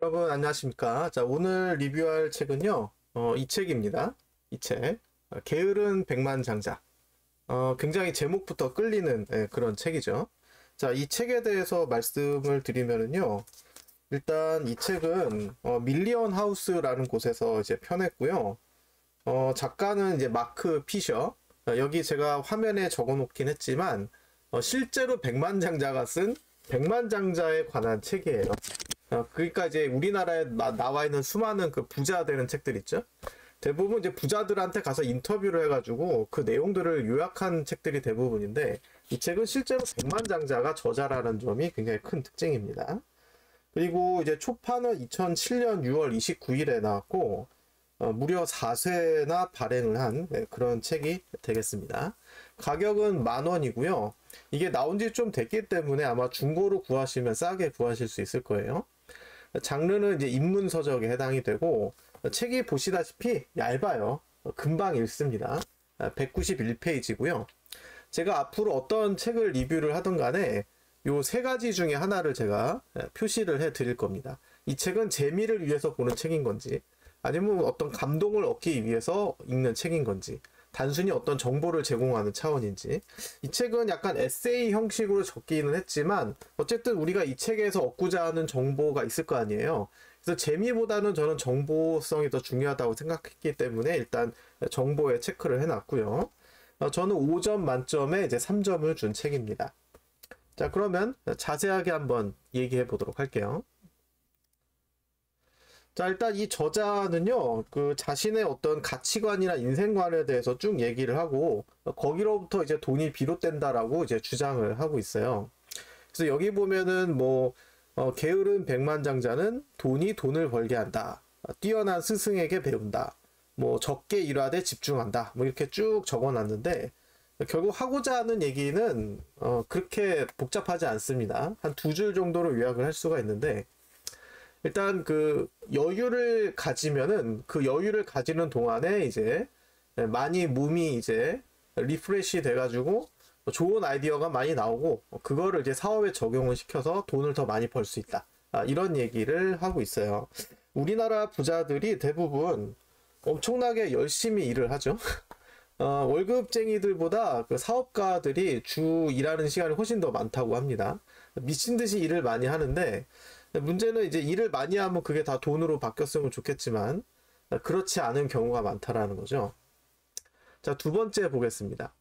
여러분 안녕하십니까. 자, 오늘 리뷰할 책은요, 이 책입니다. 이 책. 게으른 백만장자. 굉장히 제목부터 끌리는 그런 책이죠. 자, 이 책에 대해서 말씀을 드리면은요, 일단 이 책은 밀리언 하우스라는 곳에서 이제 펴냈고요. 작가는 이제 마크 피셔. 여기 제가 화면에 적어 놓긴 했지만 실제로 백만장자가 쓴 백만장자에 관한 책이에요. 그러니까 이제 우리나라에 나와 있는 수많은 그 부자 되는 책들 있죠. 대부분 이제 부자들한테 가서 인터뷰를 해가지고 그 내용들을 요약한 책들이 대부분인데, 이 책은 실제로 백만장자가 저자라는 점이 굉장히 큰 특징입니다. 그리고 이제 초판은 2007년 6월 29일에 나왔고, 무려 4쇄나 발행을 한 그런 책이 되겠습니다. 가격은 10,000원이고요. 이게 나온 지 좀 됐기 때문에 아마 중고로 구하시면 싸게 구하실 수 있을 거예요. 장르는 이제 인문서적에 해당이 되고, 책이 보시다시피 얇아요. 금방 읽습니다. 191페이지고요. 제가 앞으로 어떤 책을 리뷰를 하든 간에 요 세 가지 중에 하나를 제가 표시를 해 드릴 겁니다. 이 책은 재미를 위해서 보는 책인 건지, 아니면 어떤 감동을 얻기 위해서 읽는 책인 건지, 단순히 어떤 정보를 제공하는 차원인지. 이 책은 약간 에세이 형식으로 적기는 했지만 어쨌든 우리가 이 책에서 얻고자 하는 정보가 있을 거 아니에요. 그래서 재미보다는 저는 정보성이 더 중요하다고 생각했기 때문에 일단 정보에 체크를 해놨고요. 저는 5점 만점에 이제 3점을 준 책입니다. 자, 그러면 자세하게 한번 얘기해 보도록 할게요. 자, 일단 이 저자는요, 그 자신의 어떤 가치관이나 인생관에 대해서 쭉 얘기를 하고, 거기로부터 이제 돈이 비롯된다라고 이제 주장을 하고 있어요. 그래서 여기 보면은 뭐, 게으른 백만장자는 돈이 돈을 벌게 한다. 뛰어난 스승에게 배운다. 뭐, 적게 일하되 집중한다. 뭐, 이렇게 쭉 적어 놨는데, 결국 하고자 하는 얘기는, 그렇게 복잡하지 않습니다. 한 2줄 정도로 요약을 할 수가 있는데, 일단 그 여유를 가지면은 그 여유를 가지는 동안에 이제 많이 몸이 이제 리프레시 돼가지고 좋은 아이디어가 많이 나오고, 그거를 이제 사업에 적용을 시켜서 돈을 더 많이 벌 수 있다. 이런 얘기를 하고 있어요. 우리나라 부자들이 대부분 엄청나게 열심히 일을 하죠. 월급쟁이들보다 그 사업가들이 주 일하는 시간이 훨씬 더 많다고 합니다. 미친 듯이 일을 많이 하는데, 문제는 이제 일을 많이 하면 그게 다 돈으로 바뀌었으면 좋겠지만 그렇지 않은 경우가 많다라는 거죠. 자, 두 번째 보겠습니다.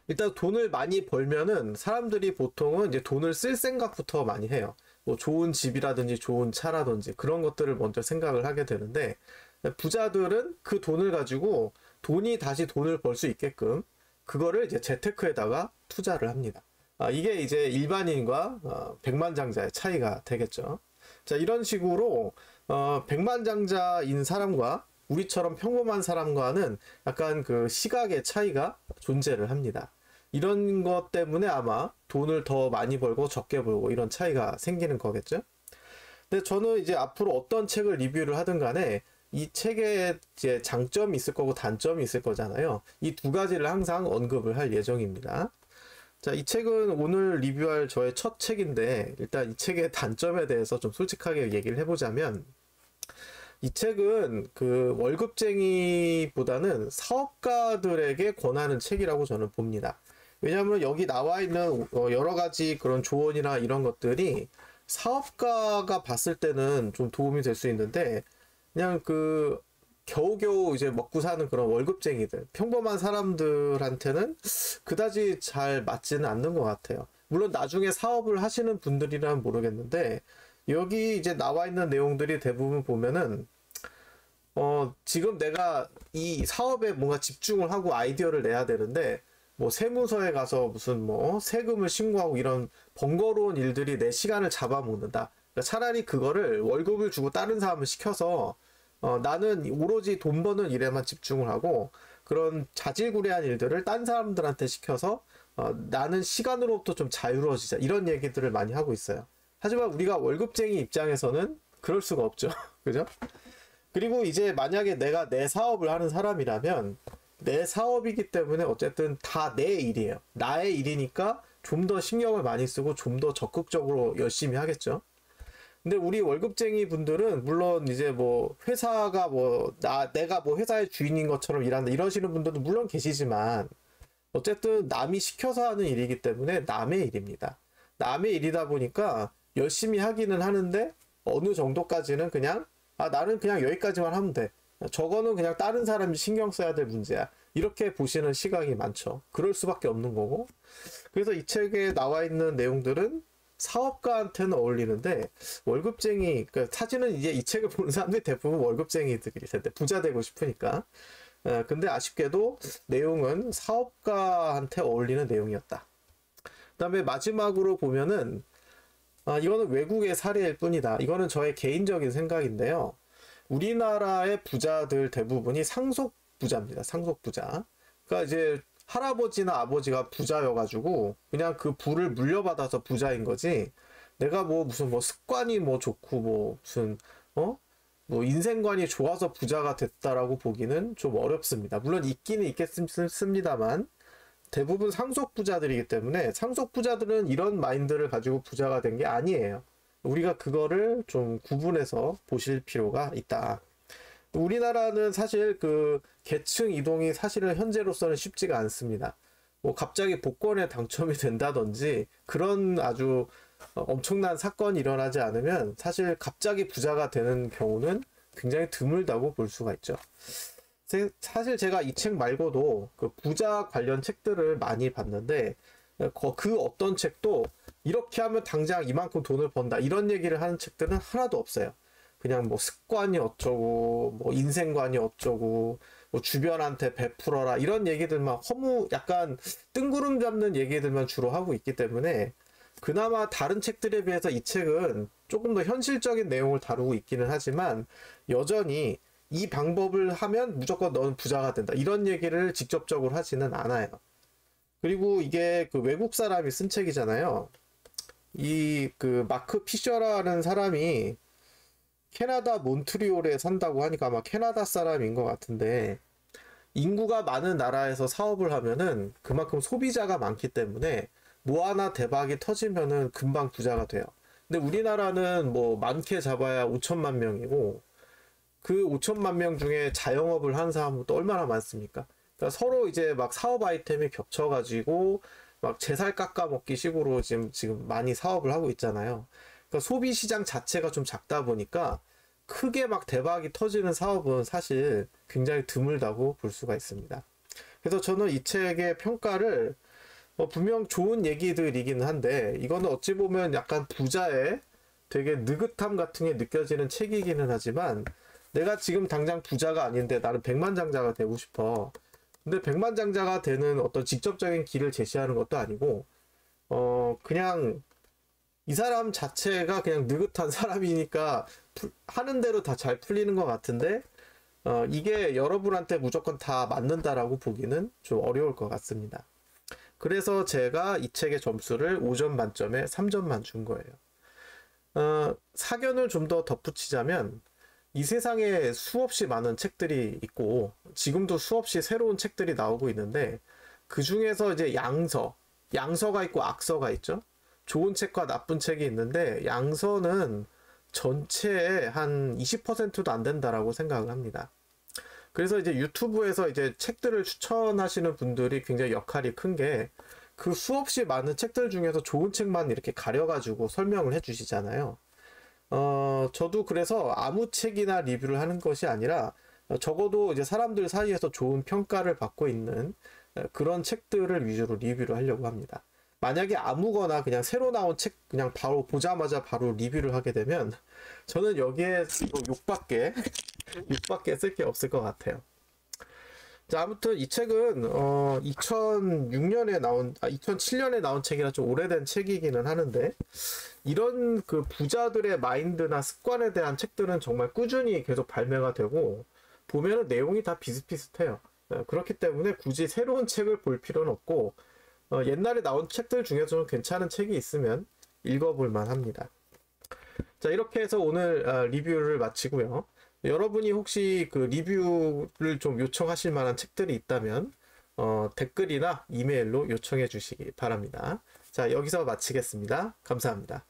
일단 돈을 많이 벌면은 사람들이 보통은 이제 돈을 쓸 생각부터 많이 해요. 뭐 좋은 집이라든지 좋은 차라든지 그런 것들을 먼저 생각을 하게 되는데, 부자들은 그 돈을 가지고 돈이 다시 돈을 벌 수 있게끔 그거를 이제 재테크에다가 투자를 합니다. 이게 이제 일반인과 백만장자의 차이가 되겠죠. 자, 이런 식으로 백만장자인 사람과 우리처럼 평범한 사람과는 약간 그 시각의 차이가 존재를 합니다. 이런 것 때문에 아마 돈을 더 많이 벌고 적게 벌고 이런 차이가 생기는 거겠죠. 근데 저는 이제 앞으로 어떤 책을 리뷰를 하든 간에 이 책에 이제 장점이 있을 거고 단점이 있을 거잖아요. 이 두 가지를 항상 언급을 할 예정입니다. 자, 이 책은 오늘 리뷰할 저의 첫 책인데, 일단 이 책의 단점에 대해서 좀 솔직하게 얘기를 해보자면, 이 책은 그 월급쟁이보다는 사업가들에게 권하는 책이라고 저는 봅니다. 왜냐하면 여기 나와 있는 여러 가지 그런 조언이나 이런 것들이 사업가가 봤을 때는 좀 도움이 될 수 있는데, 그냥 그 겨우겨우 이제 먹고 사는 그런 월급쟁이들, 평범한 사람들한테는 그다지 잘 맞지는 않는 것 같아요. 물론 나중에 사업을 하시는 분들이라면 모르겠는데, 여기 이제 나와 있는 내용들이 대부분 보면은 지금 내가 이 사업에 뭔가 집중을 하고 아이디어를 내야 되는데, 뭐 세무서에 가서 무슨 뭐 세금을 신고하고 이런 번거로운 일들이 내 시간을 잡아먹는다. 그러니까 차라리 그거를 월급을 주고 다른 사람을 시켜서 나는 오로지 돈 버는 일에만 집중을 하고, 그런 자질구레한 일들을 딴 사람들한테 시켜서 나는 시간으로부터 좀 자유로워지자, 이런 얘기들을 많이 하고 있어요. 하지만 우리가 월급쟁이 입장에서는 그럴 수가 없죠. 그죠? 그리고 이제 만약에 내가 내 사업을 하는 사람이라면, 내 사업이기 때문에 어쨌든 다 내 일이에요. 나의 일이니까 좀 더 신경을 많이 쓰고 좀 더 적극적으로 열심히 하겠죠. 근데 우리 월급쟁이 분들은 물론 이제 뭐 회사가 뭐 내가 뭐 회사의 주인인 것처럼 일한다 이러시는 분들도 물론 계시지만 어쨌든 남이 시켜서 하는 일이기 때문에 남의 일입니다. 남의 일이다 보니까 열심히 하기는 하는데 어느 정도까지는 그냥 나는 그냥 여기까지만 하면 돼. 저거는 그냥 다른 사람이 신경 써야 될 문제야. 이렇게 보시는 시각이 많죠. 그럴 수밖에 없는 거고. 그래서 이 책에 나와 있는 내용들은 사업가한테는 어울리는데 월급쟁이, 그러니까 사실은 이제 이 책을 보는 사람들이 대부분 월급쟁이들일 텐데 부자 되고 싶으니까. 근데 아쉽게도 내용은 사업가한테 어울리는 내용이었다. 그 다음에 마지막으로 보면은 이거는 외국의 사례일 뿐이다. 이거는 저의 개인적인 생각인데요. 우리나라의 부자들 대부분이 상속부자입니다. 상속부자. 그러니까 이제 할아버지나 아버지가 부자여가지고 그냥 그 부를 물려받아서 부자인 거지. 내가 뭐 무슨 뭐 습관이 뭐 좋고 뭐 무슨 뭐 인생관이 좋아서 부자가 됐다라고 보기는 좀 어렵습니다. 물론 있기는 있겠습니다만 대부분 상속부자들이기 때문에 상속부자들은 이런 마인드를 가지고 부자가 된 게 아니에요. 우리가 그거를 좀 구분해서 보실 필요가 있다. 우리나라는 사실 그 계층 이동이 사실은 현재로서는 쉽지가 않습니다. 뭐 갑자기 복권에 당첨이 된다든지 그런 아주 엄청난 사건이 일어나지 않으면 사실 갑자기 부자가 되는 경우는 굉장히 드물다고 볼 수가 있죠. 사실 제가 이 책 말고도 그 부자 관련 책들을 많이 봤는데 그 어떤 책도 이렇게 하면 당장 이만큼 돈을 번다 이런 얘기를 하는 책들은 하나도 없어요. 그냥 뭐 습관이 어쩌고 뭐 인생관이 어쩌고 뭐 주변한테 베풀어라 이런 얘기들만 약간 뜬구름 잡는 얘기들만 주로 하고 있기 때문에 그나마 다른 책들에 비해서 이 책은 조금 더 현실적인 내용을 다루고 있기는 하지만 여전히 이 방법을 하면 무조건 너는 부자가 된다 이런 얘기를 직접적으로 하지는 않아요. 그리고 이게 그 외국 사람이 쓴 책이잖아요. 이 그 마크 피셔라는 사람이 캐나다 몬트리올에 산다고 하니까 아마 캐나다 사람인 것 같은데 인구가 많은 나라에서 사업을 하면은 그만큼 소비자가 많기 때문에 뭐 하나 대박이 터지면은 금방 부자가 돼요. 근데 우리나라는 뭐 많게 잡아야 5천만 명이고 그 5천만 명 중에 자영업을 하는 사람은 또 얼마나 많습니까? 그러니까 서로 이제 막 사업 아이템이 겹쳐가지고 막 제살 깎아먹기 식으로 지금 많이 사업을 하고 있잖아요. 그러니까 소비 시장 자체가 좀 작다 보니까 크게 막 대박이 터지는 사업은 사실 굉장히 드물다고 볼 수가 있습니다. 그래서 저는 이 책의 평가를 분명 좋은 얘기들이긴 한데 이거는 어찌 보면 약간 부자의 되게 느긋함 같은 게 느껴지는 책이기는 하지만 내가 지금 당장 부자가 아닌데 나는 백만장자가 되고 싶어. 근데 백만장자가 되는 어떤 직접적인 길을 제시하는 것도 아니고 그냥 이 사람 자체가 그냥 느긋한 사람이니까 하는 대로 다 잘 풀리는 것 같은데 이게 여러분한테 무조건 다 맞는다라고 보기는 좀 어려울 것 같습니다. 그래서 제가 이 책의 점수를 5점 만점에 3점만 준 거예요. 사견을 좀 더 덧붙이자면 이 세상에 수없이 많은 책들이 있고 지금도 수없이 새로운 책들이 나오고 있는데 그 중에서 이제 양서가 있고 악서가 있죠. 좋은 책과 나쁜 책이 있는데 양서는 전체의 한 20%도 안 된다라고 생각을 합니다. 그래서 이제 유튜브에서 이제 책들을 추천하시는 분들이 굉장히 역할이 큰 게 그 수없이 많은 책들 중에서 좋은 책만 이렇게 가려가지고 설명을 해주시잖아요. 저도 그래서 아무 책이나 리뷰를 하는 것이 아니라 적어도 이제 사람들 사이에서 좋은 평가를 받고 있는 그런 책들을 위주로 리뷰를 하려고 합니다. 만약에 아무거나 그냥 새로 나온 책 그냥 바로 보자마자 바로 리뷰를 하게 되면 저는 여기에 욕밖에 쓸 게 없을 것 같아요. 자, 아무튼 이 책은 2007년에 나온 책이라 좀 오래된 책이기는 하는데 이런 그 부자들의 마인드나 습관에 대한 책들은 정말 꾸준히 계속 발매가 되고 보면은 내용이 다 비슷비슷해요. 그렇기 때문에 굳이 새로운 책을 볼 필요는 없고 옛날에 나온 책들 중에서 좀 괜찮은 책이 있으면 읽어볼 만합니다. 자, 이렇게 해서 오늘 리뷰를 마치고요. 여러분이 혹시 그 리뷰를 좀 요청하실 만한 책들이 있다면 댓글이나 이메일로 요청해 주시기 바랍니다. 자, 여기서 마치겠습니다. 감사합니다.